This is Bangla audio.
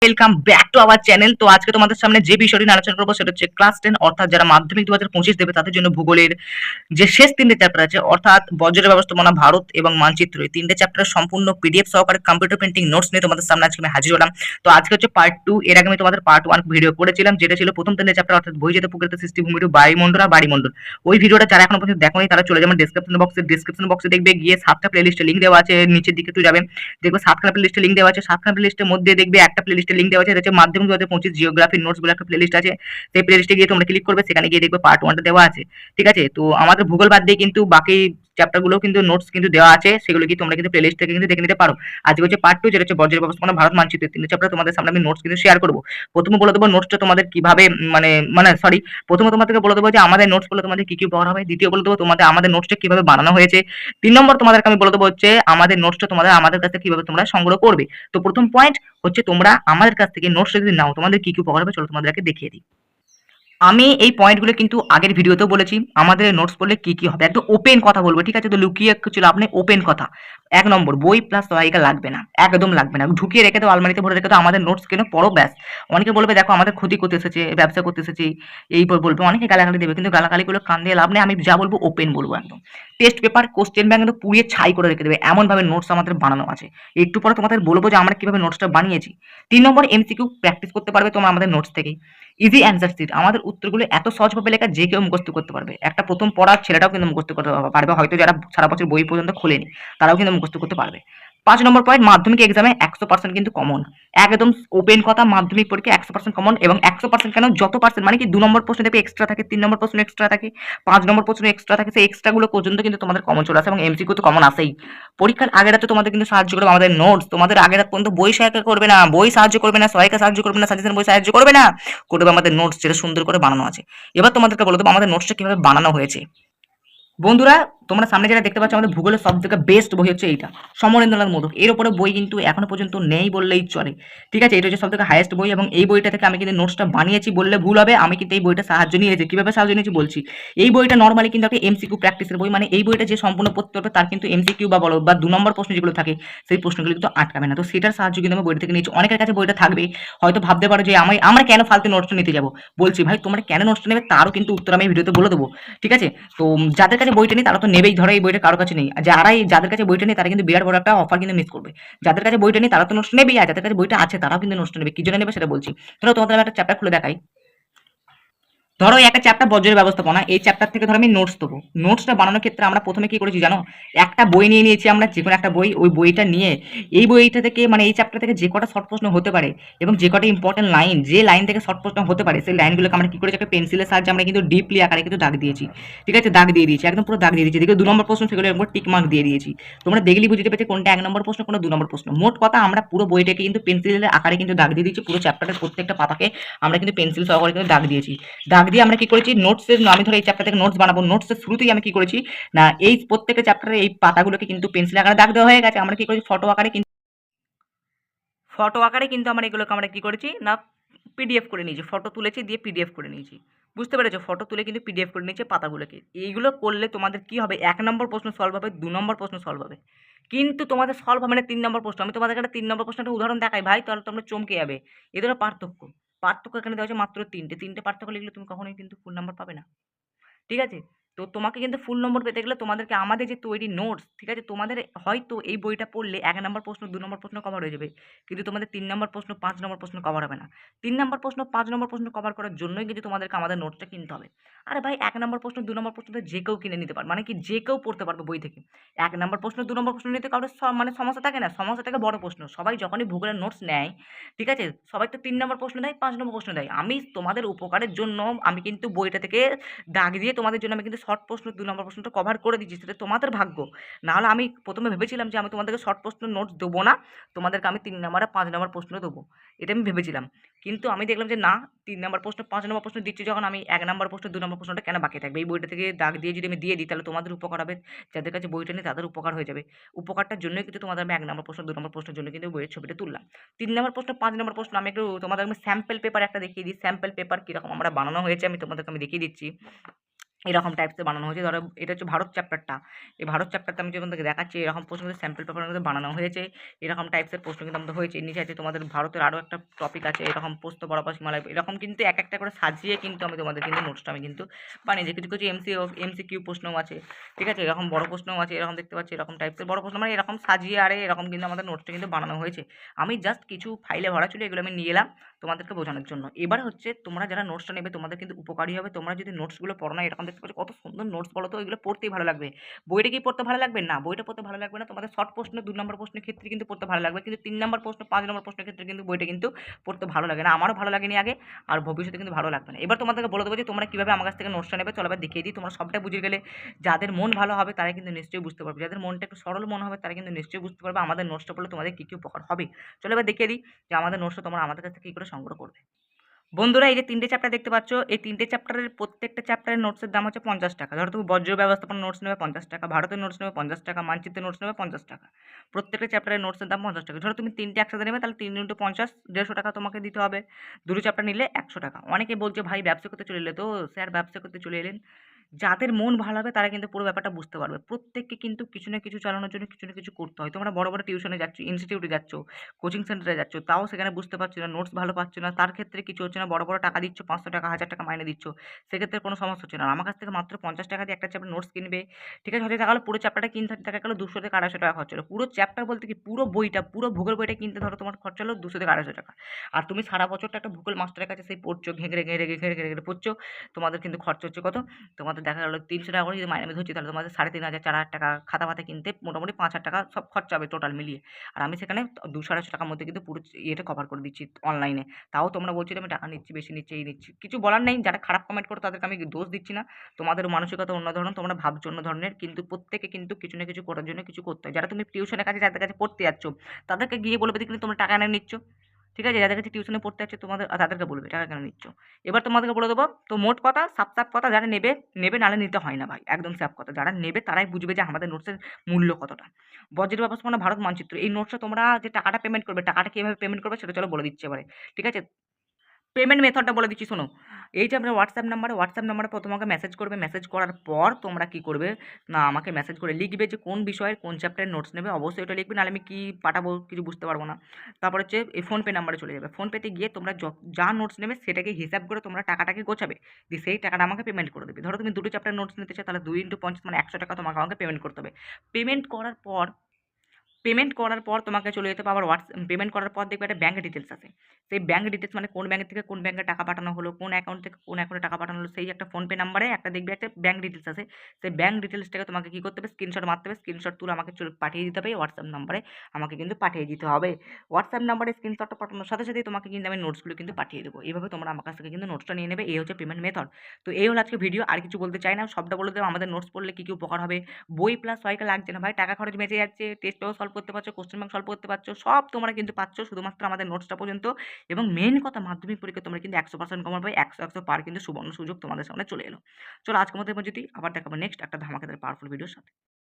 Welcome back to our channel. তো আজকে তোমাদের সামনে যে বিষয়টি নিয়ে আলোচনা করবো সেটা হচ্ছে ক্লাস 10 অর্থাৎ যারা মাধ্যমিক 2025 দেবে তাদের জন্য ভূগোলের যে শেষ 3টে চ্যাপ্টার আছে অর্থাৎ বজ্রের ব্যবস্থাপনা, ভারত এবং মানচিত্র, এই 3টে চ্যাপ্টারের সম্পূর্ণ পিডিএফ সহকারে কম্পিউটার প্রিন্টিং নোটস নিয়ে তোমাদের সামনে আজকে আমি হাজির হলাম। তো আজকে হচ্ছে পার্ট 2। এর আগে আমি তোমাদের পার্ট 1 ভিডিও করেছিলাম যেটা ছিল প্রথম 3টে চ্যাপ্টার অর্থাৎ বহির্জাত প্রকৃত সৃষ্টি, ভূমিরূপ, বায়ুমণ্ডল আর বাড়িমণ্ডল। ওই ভিডিওটা যারা এখনো পর্যন্ত দেখোনি তারা চলে যাবেন ডেসক্রিপশন বক্সে দেখবে গিয়ে 7টা প্লেলিস্টে লিংক দেওয়া আছে, নিচের দিকে একটু যাবেন দেখবে 7খানা প্লেলিস্টে লিংক দেওয়া আছে। 7খানা প্লেলিস্টের মধ্যে দেখবে একটা প্লেলিস্টে লিংক দেওয়া আছে, এটা হচ্ছে মাধ্যমিক 2025 জিওগ্রাফির নোটস বলে একটা প্লেলিস্ট আছে। সেই প্লেলিস্টে গিয়ে তোমরা ক্লিক করবে, সেখানে গিয়ে দেখবে পার্ট 1টা দেওয়া আছে। ঠিক আছে, তো আমাদের ভূগোল বাদ দিয়ে কিন্তু বাকি চ্যাপ্টার গুলো কিন্তু নোটস কিন্তু দেওয়া আছে, সেগুলো কি তোমরা কিন্তু প্লেলিস্ট থেকে কিন্তু দেখে নিতে পারো। আজকে হচ্ছে পার্ট 2 যেটা হচ্ছে বজ্রের ব্যবস্থাপনা, ভারত মানচিত্র, 3টে চ্যাপ্টার তোমাদের সামনে আমি নোটস কিন্তু শেয়ার করবো। প্রথমে বলে দেবো নোটসটা তোমাদের কিভাবে মানে মানে সরি প্রথমে তোমাদেরকে বলে দেবো যে আমাদের নোটস গুলো তোমাদের কি কি পড়া হবে। দ্বিতীয় বলে দেবো আমাদের নোটসটা কিভাবে বানানো হয়েছে। 3 নম্বর তোমাদেরকে আমি বলে দেবো হচ্ছে আমাদের নোটসটা আমাদের কাছে কিভাবে তোমরা সংগ্রহ করবে। তো প্রথম পয়েন্ট হচ্ছে তোমরা আমাদের কাছ থেকে নোটস যদি নাও তোমাদের কি কি উপকার হবে চলো তোমাদেরকে দেখিয়ে দিই। আমি এই পয়েন্টগুলো কিন্তু আগের ভিডিওতেও বলেছি, আমাদের নোটস পড়লে কি কি হবে একদম ওপেন কথা বলবো। ঠিক আছে, তো লুকিয়ে কিছু লাভ নেই, ওপেন কথা। 1 নম্বর, বই প্লাস সহায়িকা লাগবে না, একদম লাগবে না। ঢুকিয়ে রেখে দাও, আলমারিতে ভরে রেখে দাও, আমাদের নোটস কেন পড়ো ব্যাস। অনেকে বলবে দেখো আমাদের ক্ষতি করতে এসেছে, ব্যবসা করতে এসেছি, এই বলবে, অনেকে গালাগালি দেবে, কিন্তু গালাগালিগুলো কান দিয়ে লাভ নেই। আমি যা বলবো ওপেন বলবো একদম। টেস্ট পেপার কোশ্চেন ব্যাংক কিন্তু পুড়িয়ে ছাই করে রেখে দেবে, এমন ভাবে নোটস আমাদের বানানো আছে। একটু পরে তোমাদের বলবো যে আমরা কিভাবে নোটসটা বানিয়েছি। 3 নম্বর, এমসিকিউ প্র্যাকটিস করতে পারবে তোমরা আমাদের নোটস থেকেই। ইজি অ্যান্সার শিট, আমাদের উত্তরগুলো এত সহজভাবে লেখা যে কেউ মুখস্থ করতে পারবে। একটা প্রথম পড়ার ছেলেটাও কিন্তু মুখস্থ করতে পারবে, হয়তো যারা সারা বছর বই পর্যন্ত খোলেনি তারাও কিন্তু মুখস্থ করতে পারবে। 5 নম্বর পয়েন্ট, মাধ্যমিক এক্সামে 100% কিন্তু কমন, একদম ওপেন কথা। মাধ্যমিক পরীক্ষা 100% কমন, এবং 100% কেন, যত পার্সেন্ট মানে কি 2 নম্বর প্রশ্ন দেখবে এক্সট্রা থাকে, 3 নম্বর প্রশ্ন এক্সট্রা থাকে, 5 নম্বর প্রশ্ন এক্সট্রা থাকে, সেই এক্সট্রা গুলো পর্যন্ত কিন্তু তোমাদের কমন চলে আসে, এবং এমসিকিউ তো কমন আসেই। পরীক্ষার আগের রাতে তোমাদের কিন্তু সাহায্য করবে আমাদের নোটস, তোমাদের আগের রাত পর্যন্ত বই সহায়তা করবে না, বই সাহায্য করবে না, সহায়িকা সাহায্য করবে না, সাজেশন বই সাহায্য করবে না, করবে আমাদের নোটস যেটা সুন্দর করে বানানো আছে। এবার তোমাদেরকে বলে দেবো আমাদের নোটসটা কিভাবে বানানো হয়েছে। বন্ধুরা, তোমরা সামনে যেটা দেখতে পাচ্ছ আমাদের ভূগোলের সব থেকে বেস্ট বই হচ্ছে এইটা, সমরেন্দ্রনাথ মোদক। এর উপরে বই কিন্তু এখনো পর্যন্ত নেই বললেই চলে। ঠিক আছে, এটা হচ্ছে সব থেকে হাইয়েস্ট বই, এবং এই বইটা থেকে আমি কিন্তু নোটসটা বানিয়েছি বললে ভুল হবে। আমি কিন্তু এই বইটা সাহায্য নিয়েছি, কিভাবে সাহায্য নিয়েছি বলছি। এই বইটা নর্মালি কিন্তু একটা এমসিকিউ প্র্যাকটিসের বই, মানে এই বইটা যে সম্পূর্ণ পড়তে হবে তার কিন্তু এমসিকিউ বা বলো বা 2 নম্বর প্রশ্ন যেগুলো থাকে সেই প্রশ্নগুলো কিন্তু আটকাবে না। তো সেটার সাহায্য কিন্তু আমি বইটা থেকে নিয়েছি। অনেকের কাছে বইটা থাকবে, হয়তো ভাবতে পারো যে আমরা কেন ফালতু নোটসটা নিতে যাবো। বলছি ভাই, তোমরা কেন নোটসটা নেবে তারও কিন্তু উত্তর আমি ভিডিওতে বলে দেবো। ঠিক আছে, তো যাদের কাছে বইটা নেই তারা তো নেবেই, ধরো এই বইটা কারো কাছে নেই, যাদের কাছে বইটা নেই তারা কিন্তু বিরাট বড় একটা অফার কিন্তু মিস করবে। যাদের কাছে বইটা নেই তারা তো নোটস নেবেই, আর যাদের কাছে বইটা আছে তারাও কিন্তু নোটস নেবে। কি জন্য নেবে সেটা বলছি। ধরো তোমাদের আমি একটা চ্যাপ্টার খুলে দেখাই। ধরো একটা চ্যাপ্টার বজ্রের ব্যবস্থাপনা, এই চ্যাপ্টার থেকে ধরো আমি নোটস দেবো। নোটসটা বানানোর ক্ষেত্রে আমরা প্রথমে কি করেছি জানো, একটা বই নিয়ে নিয়েছি আমরা, যে কোনো একটা বই, ওই বইটা নিয়ে এই বইটা থেকে মানে এই চ্যাপ্টার থেকে যে কটা শর্ট প্রশ্ন হতে পারে এবং যে কটা ইম্পর্টেন্ট লাইন, যে লাইন থেকে শর্ট প্রশ্ন হতে পারে সেই লাইনগুলোকে আমরা কি করেছি একটা পেন্সিলের সাহায্যে আমরা কিন্তু ডিপলি আকারে কিন্তু দাগ দিয়েছি। ঠিক আছে, দাগ দিয়ে দিয়েছি, একদম পুরো দাগ দিয়ে দিয়েছি। দেখে 2 নম্বর প্রশ্ন সেগুলো এরকম টিক মার্ক দিয়ে দিয়েছি। তোমরা দেখলেই বুঝতে পারছি কোনটা 1 নম্বর প্রশ্ন কোনটা 2 নম্বর প্রশ্ন। মোট কথা আমরা পুরো বইটাকে কিন্তু পেন্সিলের আকারে কিন্তু দাগ দিয়ে দিয়েছি, পুরো চ্যাপ্টারের প্রত্যেকটা পাতাকে আমরা কিন্তু পেন্সিল সহকারে কিন্তু দাগ দিয়েছি। দাগ দিয়ে আমরা কি করেছি, নোটসের, আমি ধরো এই চ্যাপ্টার থেকে নোটস বানাবো, নোটসের শুরুতেই আমি কি করেছি না, এই প্রত্যেকটা চ্যাপ্টারে এই পাতাগুলোকে কিন্তু পেন্সিল আকারে দাগ দেওয়া হয়ে গেছে। আমরা কি করেছি ফটো আকারে কিন্তু আমরা এগুলোকে আমরা কি করেছি না পিডিএফ করে নিয়েছি, ফটো তুলেছি দিয়ে পিডিএফ করে নিয়েছি। বুঝতে পেরেছো, ফটো তুলে কিন্তু পিডিএফ করে নিয়েছে পাতাগুলোকে। এইগুলো করলে তোমাদের কি হবে, 1 নম্বর প্রশ্ন সলভ হবে, 2 নম্বর প্রশ্ন সলভ হবে, কিন্তু তোমাদের সলভ হবে না 3 নম্বর প্রশ্ন। আমি তোমাদের একটা 3 নম্বর প্রশ্নটা উদাহরণ দেখাই ভাই, তাহলে তোমরা চমকে যাবে। এদের পার্থক্য, পার্থক্য এখানে দেওয়া হচ্ছে মাত্র তিনটে পার্থক্য লিখলে তুমি কখনোই কিন্তু ফুল নাম্বার পাবে না। ঠিক আছে, তো তোমাকে কিন্তু ফুল নম্বর পেতে গেলে তোমাদেরকে আমাদের যে তৈরি নোটস, ঠিক আছে, তোমাদের হয়তো এই বইটা পড়লে 1 নম্বর প্রশ্ন 2 নম্বর প্রশ্ন কভার হয়ে যাবে, কিন্তু তোমাদের 3 নম্বর প্রশ্ন 5 নম্বর প্রশ্ন কভার হবে না। 3 নম্বর প্রশ্ন 5 নম্বর প্রশ্ন কভার করার জন্যই কিন্তু তোমাদেরকে আমাদের নোটসটা কিনতে হবে। আরে ভাই, 1 নম্বর প্রশ্ন 2 নম্বর প্রশ্ন তো যে কেউ কিনে নিতে পারে, মানে কি যে কেউ পড়তে পারবে বই থেকে। 1 নম্বর প্রশ্ন 2 নম্বর প্রশ্ন নিতে কারোর মানে সমস্যা থাকে না, সমস্যা থাকে বড় প্রশ্ন। সবাই যখনই ভূগোলের নোটস নেয়, ঠিক আছে, সবাই তো 3 নম্বর প্রশ্ন দেয়, 5 নম্বর প্রশ্ন দেয়। আমি তোমাদের উপকারের জন্য আমি কিন্তু বইটা থেকে দাগ দিয়ে তোমাদের জন্য আমি কিন্তু শর্ট প্রশ্ন 2 নম্বর প্রশ্নটা কভার করে দিচ্ছি, সেটা তোমাদের ভাগ্য। নাহলে আমি প্রথমে ভেবেছিলাম যে আমি তোমাদেরকে শর্ট প্রশ্ন নোটস দেবো না, তোমাদেরকে আমি 3 নম্বর আর 5 নম্বর প্রশ্ন দেবো, এটা আমি ভেবেছিলাম। কিন্তু আমি দেখলাম যে না, 3 নম্বর প্রশ্ন 5 নম্বর প্রশ্ন দিচ্ছি যখন, আমি 1 নম্বর প্রশ্ন 2 নম্বর প্রশ্নটা কেন বাকি থাকবে। এই বইটা থেকে দাগ দিয়ে যদি আমি দিয়ে দিই তাহলে তোমাদের উপকার হবে, যাদের কাছে বইটা নেই তাদের উপকার হয়ে যাবে। উপকারটার জন্যই কিন্তু তোমাদের আমি 1 নম্বর প্রশ্ন 2 নম্বর প্রশ্নের জন্য কিন্তু বইয়ের ছবিটা তুললাম। 3 নম্বর প্রশ্ন 5 নম্বর প্রশ্ন আমি একটু তোমাদের আমি স্যাম্পল পেপার একটা দেখিয়ে দিই, স্যাম্পল পেপার কীরকম আমরা বানানো হয়েছে আমি তোমাদেরকে আমি দেখিয়ে দিচ্ছি। এরকম টাইপসের বানানো হয়েছে। ধরো এটা হচ্ছে ভারত চ্যাপ্টারটা। এই ভারত চ্যাপ্টারটা আমি যে তোমাদেরকে দেখাচ্ছি এরকম প্রশ্ন কিন্তু স্যাম্পল পেপারের মধ্যে বানানো হয়েছে। এরকম টাইপসের প্রশ্ন কিন্তু আমাদের হয়েছে। নিচে আছে তোমাদের ভারতের আরও একটা টপিক আছে এরকম প্রস্থ বরাবর হিমালয়, এরকম কিন্তু এক একটা করে সাজিয়ে কিন্তু আমি তোমাদের কিন্তু নোটসটা আমি কিন্তু বানিয়েছি। কিছু কিছু এমসিকিউ প্রশ্নও আছে, ঠিক আছে? এরকম বড় প্রশ্নও আছে, এরকম দেখতে পাচ্ছি এরকম টাইপসের বড় প্রশ্ন, মানে এরকম সাজিয়ে আরে এরকম কিন্তু আমাদের নোটসটা কিন্তু বানানো হয়েছে। আমি জাস্ট কিছু ফাইলে ভরা ছিল, এগুলো আমি নিয়ে এলাম তোমাদেরকে বোঝানোর জন্য। এবার হচ্ছে তোমরা যারা নোটসটা নেবে তোমাদের কিন্তু উপকারী হবে। তোমরা যদি নোটসগুলো পড়ো না, এরকম দেখতে পাচ্ছ কত সুন্দর নোটস, বলো তো এগুলো পড়তেই ভালো লাগবে। বইটা কি পড়তে ভালো লাগবে? না, বইটা পড়তে ভালো লাগবে না। তোমাদের শর্ট প্রশ্ন 2 নম্বর প্রশ্নের ক্ষেত্রে কিন্তু পড়তে ভালো লাগবে, কিন্তু 3 নম্বর প্রশ্ন 5 নম্বর প্রশ্নের ক্ষেত্রে কিন্তু বইটা কিন্তু পড়তে ভালো লাগে না। আমারও ভালো লাগেনি আগে, আর ভবিষ্যতে কিন্তু ভালো লাগবে না। এবার তোমাদেরকে বলে দেবো যে তোমরা কীভাবে আমার কাছ থেকে নোটসটা নেবে। চলো এবার দেখিয়ে দিই। তোমরা সবটা বুঝে গেলে যাদের মন ভালো হবে তারা কিন্তু নিশ্চয়ই বুঝতে পারবে, যাদের মনটা একটু সরল মন হবে তারা কিন্তু নিশ্চয়ই বুঝতে পারবে আমাদের নোটসটা পড়লে তোমাদের কী কী উপকার হবে। চলো এবার দেখিয়ে দিই যে আমাদের নোটসটা তোমরা আমাদের কাছ থেকে কী করে সংগ্রহ করবে। বন্ধুরা, এই যে 3টে চ্যাপ্টার দেখতে পাচ্ছ, এই 3টে চ্যাপ্টারের প্রত্যেকটা চ্যাপ্টারের নোটসের দাম হচ্ছে 50 টাকা। ধরো তুমি বজ্র ব্যবস্থাপনা নোটস নেবে 50 টাকা, ভারতের নোটস নেবে 50 টাকা, মানচিত্রের নোটস নেবে 50 টাকা। প্রত্যেকটা চ্যাপ্টারের নোটসের দাম 50 টাকা। ধরো তুমি 3টে একসাথে নেবে তাহলে 3 × 50 150 টাকা তোমাকে দিতে হবে। 2টো চ্যাপ্টার নিলে 100 টাকা। অনেকে বলছে ভাই ব্যবসা করতে চলে এলে তো, স্যার ব্যবসা করতে চলে এলেন। যাদের মন ভালো হবে তারা কিন্তু পুরো ব্যাপারটা বুঝতে পারবে। প্রত্যেককে কিন্তু কিছু না কিছু চালানোর জন্য কিছু না কিছু করতে হয়। তোমরা বড় বড় টিউশনে যাচ্ছ, ইনস্টিটিউটে যাচ্ছ, কোচিং সেন্টারে যাচ্ছ, তাও সেখানে বুঝতে পারছো না, নোটস ভালো পাচ্ছ না, তার ক্ষেত্রে কিছু হচ্ছে না। বড় বড় টাকা দিচ্ছ, 500 টাকা 1000 টাকা মাইনে দিচ্ছ, সেক্ষেত্রে কোনো সমস্যা হচ্ছে না। আর আমার কাছ থেকে মাত্র 50 টাকা দিয়ে একটা চ্যাপ্টার নোটস কিনবে, ঠিক আছে? হয়তো দেখা গেলো পুরো চ্যাপ্টারটা কিনতে দেখা গেলো 200 থেকে 250 টাকা খরচ হলো। পুরো চ্যাপ্টার বলতে কি পুরো বইটা, পুরো ভূগোল বইটা কিনতে ধরো তোমার খরচা হলো 200 থেকে 250 টাকা। আর তুমি সারা বছরটা একটা ভূগোল মাস্টারের কাছে সেই পড়ছো, ঘেঁঘরে ঘেঁড়ে ঘেঁড়ে ঘেঁড়ে ঘেঁড়ে পড়ছো, তোমাদের কিন্তু খরচা হচ্ছে কত? তোমাদের দেখা গেলো 300 টাকা করে যদি মাইনে আমি ধরছি, তাহলে তোমাদের 3500 4000 টাকা খাতা ফাতা কিনতে মোটামুটি 5000 টাকা সব খরচা হবে টোটাল মিলিয়ে। আর আমি সেখানে 200 250 টাকার মধ্যে কিন্তু পুরো ইয়েটা কভার করে দিচ্ছি অনলাইনে। তাও তোমরা বলছো যে আমি টাকা নিচ্ছি, বেশি নিচ্ছি, এই নিচ্ছি। কিছু বলার নেই, যারা খারাপ কমেন্ট করো তাদেরকে আমি দোষ দিচ্ছি না। তোমাদের মানসিকতা অন্য ধরনের, তোমরা ভাবছো অন্য ধরনের, কিন্তু প্রত্যেকে কিন্তু কিছু না কিছু করার জন্য কিছু করতে হয়। যারা তুমি টিউশনের কাছে যাদের কাছে পড়তে যাচ্ছ তাদেরকে গিয়ে বলবে যে কিন্তু তোমরা টাকা এনে নিচ্ছ, ঠিক আছে? যাদের কাছে টিউশনে পড়তে যাচ্ছে তোমাদের তাদেরকে বলবে টাকা কেন নিচ্ছ। এবার তোমাদেরকে বলে দেবো, তো মোট কথা সাপ সাপ কথা, যারা নেবে নেবে, নাহলে নিতে হয় না ভাই, একদম সাপ কথা। যারা নেবে তারাই বুঝবে যে আমাদের নোটসের মূল্য কতটা। বজ্রের ব্যবস্থাপনা ভারত মানচিত্র, এই নোটসটা তোমরা যে টাকাটা পেমেন্ট করবে, টাকাটা কীভাবে পেমেন্ট করবে সেটা চলো বলে দিচ্ছি এবারে, ঠিক আছে? পেমেন্ট মেথডটা বলে দিচ্ছি শোনো। এই যে আমরা হোয়াটসঅ্যাপ নাম্বারে তোমাকে মেসেজ করবে। মেসেজ করার পর তোমরা কি করবে না, আমাকে মেসেজ করে লিখবে যে কোন বিষয়ের কোন চ্যাপ্টারের নোটস নেবে। অবশ্যই ওটা লিখবে, নাহলে আমি কী পাঠাবো কিছু বুঝতে পারবো না। তারপর হচ্ছে এই ফোনপে নাম্বারে চলে যাবে। ফোনপেতে গিয়ে তোমরা যা নোটস নেবে সেটাকে হিসাব করে তোমরা টাকাটাকে গোছাবে, দিয়ে সেই টাকাটা আমাকে পেমেন্ট করে দেবে। ধরো তুমি 2টো চ্যাপ্টার নোটস নিতে চাও, তাহলে 2 × 50 মানে 100 টাকা তোমাকে আমাকে পেমেন্ট করতে হবে। পেমেন্ট করার পর তোমাকে চলে যেতে হবে আবার পেমেন্ট করার পর দেখবে একটা ব্যাঙ্ক ডিটেলস আছে। সেই ব্যাঙ্ক ডিটেলস মানে কোন ব্যাঙ্ক থেকে কোন ব্যাঙ্কে টাকা পাঠানো হলো, কোন অ্যাকাউন্ট থেকে কোন অ্যাকাউন্টে টাকা পাঠানো হলো, সেই একটা ফোনপে নাম্বারে একটা দেখবে একটা ব্যাঙ্ক ডিটেলস আছে। সেই ব্যাঙ্ক ডিটেলসটাকে তোমাকে কী করতে হবে, স্ক্রিনশট মারতে হবে। স্ক্রিনশট তুলে আমাকে পাঠিয়ে দিতে হবে হোয়াটসঅ্যাপ নাম্বারে, আমাকে কিন্তু পাঠিয়ে দিতে হবে। হোয়াটসঅ্যাপ নাম্বারে স্ক্রিনশটটা পাঠানোর সাথে সাথেই তোমাকে কিন্তু আমি নোটসগুলো কিন্তু পাঠিয়ে দেবো। এইভাবে তোমরা আমার কাছ থেকে কিন্তু নোটসটা নিয়ে নেবে। এই হচ্ছে পেমেন্ট মেথড। তো এই হলো আজকে ভিডিও, আর কিছু বলতে চাই না। সবটা বলে দেবো আমাদের নোটস পড়লে কী কী উপকার হবে। বই প্লাস সহায়িকা লাগছে না ভাই, টাকা খরচ বেঁচে যাচ্ছে, টেস্টও সলভ করতে পারছো, কোশ্চেন ব্যাংক সলভ করতে পারছো, সব তোমরা কিন্তু পাচ্ছ শুধুমাত্র আমাদের নোটসটা পর্যন্ত। এবং মেন কথা, মাধ্যমিক পরীক্ষা তোমরা কিন্তু 100% কমন পাবে, 100 পার কিন্তু সুবর্ণ সুযোগ তোমাদের সামনে চলে এলো। চলো আজকের মতো এই পর্যন্তই, আবার দেখাবো নেক্সট একটা ধামাকাদার পাওয়ারফুল ভিডিওর সাথে।